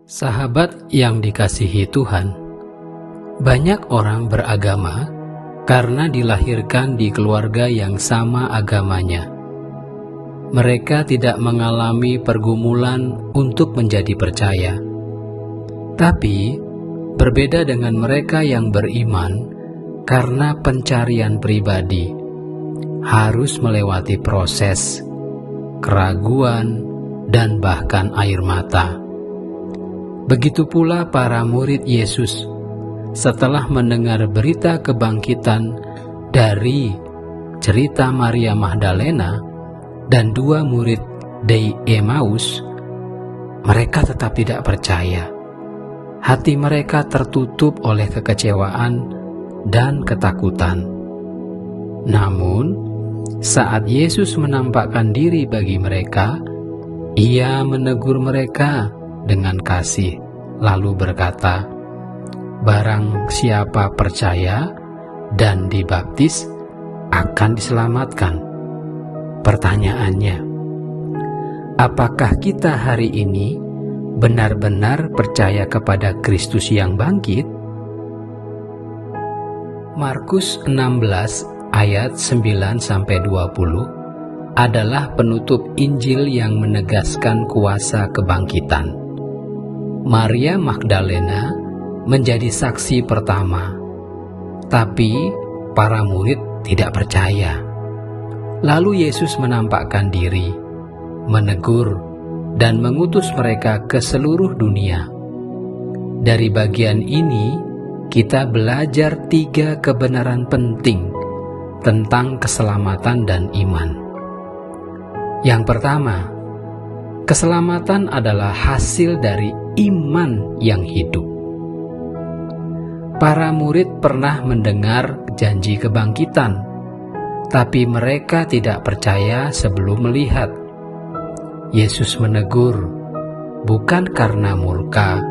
Sahabat yang dikasihi Tuhan, banyak orang beragama karena dilahirkan di keluarga yang sama agamanya. Mereka tidak mengalami pergumulan untuk menjadi percaya. Tapi, berbeda dengan mereka yang beriman karena pencarian pribadi, harus melewati proses, keraguan, dan bahkan air mata. Begitu pula para murid Yesus setelah mendengar berita kebangkitan dari cerita Maria Magdalena dan dua murid dari Emmaus, mereka tetap tidak percaya. Hati mereka tertutup oleh kekecewaan dan ketakutan. Namun, saat Yesus menampakkan diri bagi mereka, Ia menegur mereka dengan kasih, lalu berkata, "Barang siapa percaya dan dibaptis akan diselamatkan." Pertanyaannya, apakah kita hari ini benar-benar percaya kepada Kristus yang bangkit? Markus 16 ayat 9-20 adalah penutup Injil yang menegaskan kuasa kebangkitan. Maria Magdalena menjadi saksi pertama, tapi para murid tidak percaya. Lalu Yesus menampakkan diri, menegur, dan mengutus mereka ke seluruh dunia. Dari bagian ini, kita belajar 3 kebenaran penting tentang keselamatan dan iman. Yang pertama, keselamatan adalah hasil dari iman yang hidup. Para murid pernah mendengar janji kebangkitan, tapi mereka tidak percaya sebelum melihat. Yesus menegur, bukan karena murka,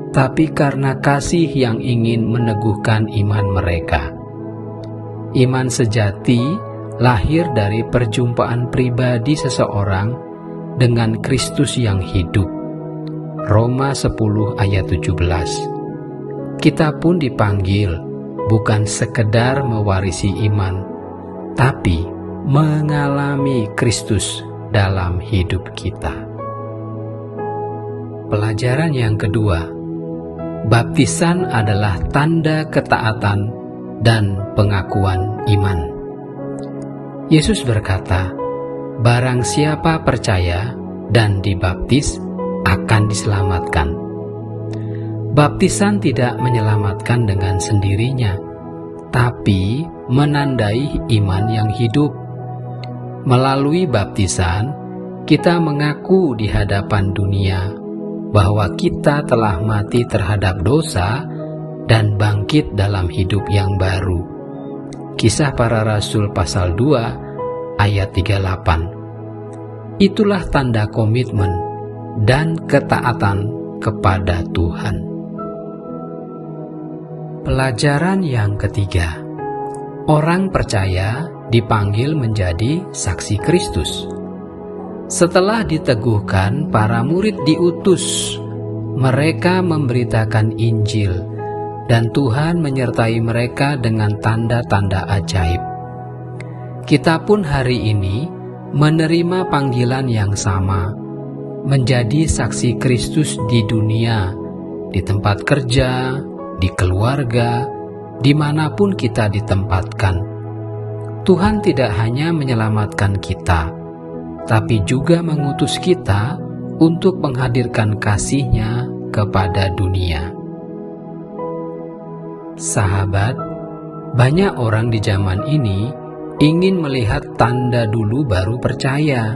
tapi karena kasih yang ingin meneguhkan iman mereka. Iman sejati lahir dari perjumpaan pribadi seseorang dengan Kristus yang hidup. Roma 10 ayat 17. Kita pun dipanggil bukan sekedar mewarisi iman, tapi mengalami Kristus dalam hidup kita. Pelajaran yang kedua, baptisan adalah tanda ketaatan dan pengakuan iman. Yesus berkata, "Barang siapa percaya dan dibaptis akan diselamatkan." Baptisan tidak menyelamatkan dengan sendirinya, tapi menandai iman yang hidup. Melalui baptisan, kita mengaku di hadapan dunia bahwa kita telah mati terhadap dosa dan bangkit dalam hidup yang baru. Kisah Para Rasul pasal 2 ayat 38. Itulah tanda komitmen dan ketaatan kepada Tuhan. Pelajaran yang ketiga, orang percaya dipanggil menjadi saksi Kristus. Setelah diteguhkan, para murid diutus. Mereka memberitakan Injil, dan Tuhan menyertai mereka dengan tanda-tanda ajaib. Kita pun hari ini menerima panggilan yang sama, menjadi saksi Kristus di dunia, di tempat kerja, di keluarga, dimanapun kita ditempatkan. Tuhan tidak hanya menyelamatkan kita, tapi juga mengutus kita untuk menghadirkan kasih-Nya kepada dunia. Sahabat, banyak orang di zaman ini ingin melihat tanda dulu baru percaya.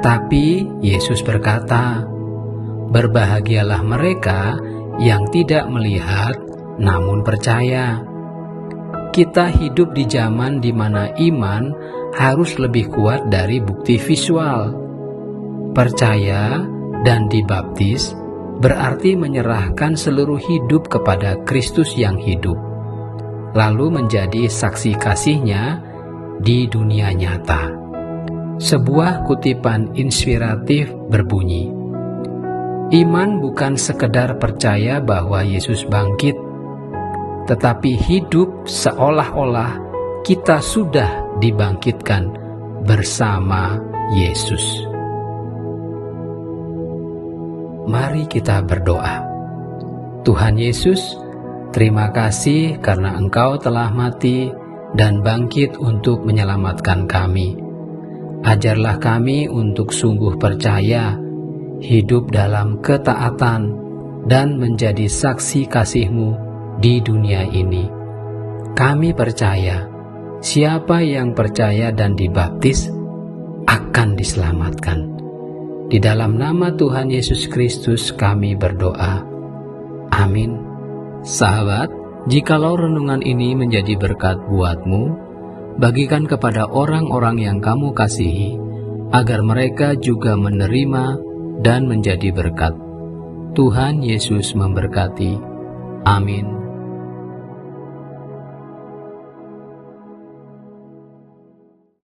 Tapi Yesus berkata, "Berbahagialah mereka yang tidak melihat namun percaya." Kita hidup di zaman di mana iman harus lebih kuat dari bukti visual. Percaya dan dibaptis berarti menyerahkan seluruh hidup kepada Kristus yang hidup, lalu menjadi saksi kasih-Nya di dunia nyata. Sebuah kutipan inspiratif berbunyi, Iman bukan sekedar percaya bahwa Yesus bangkit, tetapi hidup seolah-olah kita sudah dibangkitkan bersama Yesus. Mari kita berdoa. Tuhan Yesus, terima kasih karena Engkau telah mati dan bangkit untuk menyelamatkan kami. Ajarlah kami untuk sungguh percaya, hidup dalam ketaatan, dan menjadi saksi kasih-Mu di dunia ini. Kami percaya, siapa yang percaya dan dibaptis akan diselamatkan. Di dalam nama Tuhan Yesus Kristus kami berdoa. Amin. Sahabat, jikalau renungan ini menjadi berkat buatmu, bagikan kepada orang-orang yang kamu kasihi, agar mereka juga menerima dan menjadi berkat. Tuhan Yesus memberkati. Amin.